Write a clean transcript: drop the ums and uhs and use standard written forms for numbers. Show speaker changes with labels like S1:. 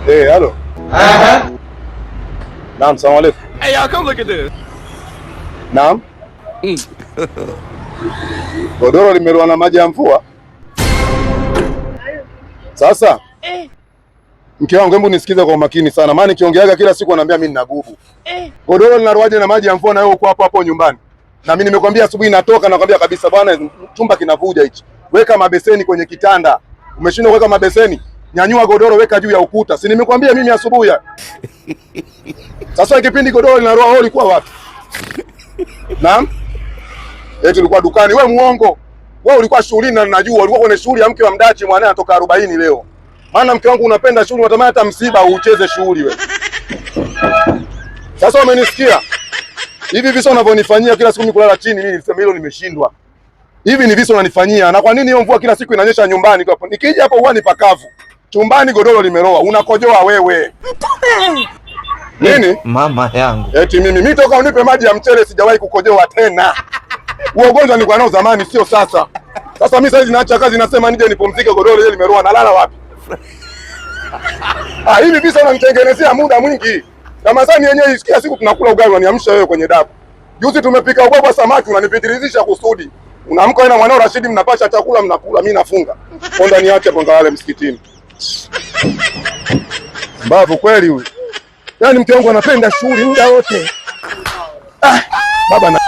S1: Hello. Naam, salamu alaykum.
S2: Hey, y'all, come look at this.
S1: Naam. Godoro limelowa na maji ya mvua. Sasa mke wangu, hebu nisikize kwa makini sana, maana nikiongeaga kila siku ananiambia mimi nina gubu. Godoro linaroaje na maji ya mvua na wewe uko hapo nyumbani? Na mimi nimekwambia asubuhi natoka, nakwambia kabisa bwana, chumba kinavuja hichi. Weka mabeseni kwenye kitanda. Umeshindwa kuweka mabeseni? Nyanyua godoro, weka juu ya ukuta. Si nimekwambia mimi asubuhi? Sasa kipindi godoro linaroa, wewe ulikuwa wapi? Naam? Eti ulikuwa dukani. Wewe muongo. Wewe ulikuwa shughulini na najua ulikuwa kwenye shughuli ya mke wa mdachi mwanae anatoka 40 leo. Maana mke wangu unapenda shughuli, unatamani hata msiba uucheze shughuli wewe. Sasa umenisikia? Hivi visa unavyonifanyia kila siku kulala chini, mimi nilisema hilo nimeshindwa. Hivi ni visa unanifanyia. Na kwa nini hiyo mvua kila siku inanyesha nyumbani hapo? Nikija hapo huwa ni pakavu. Chumbani godoro limeroa. Unakojoa wewe. Nini?
S3: Mama yangu.
S1: Eti mimi toka unipe maji ya mchele sijawahi kukojoa tena. Huo ugonjwa nilikuwa nao zamani, sio sasa. Sasa mimi sasa naacha kazi, nasema nije nipumzike, godoro lile limeroa, nalala wapi? Hivi visa unanitengenezea muda mwingi. Ramadhani yenyewe isikia siku tunakula ugali unaniamsha wewe kwenye dabu. Juzi tumepika ubwabwa samaki unanipitirizisha kusudi. Unaamka wewe na mwanao Rashidi mnapasha chakula mnakula, mimi nafunga. Konda niache ponga wale msikitini. Mbavu kweli huyu. Yaani mke wangu anapenda shughuli muda wote. Baba na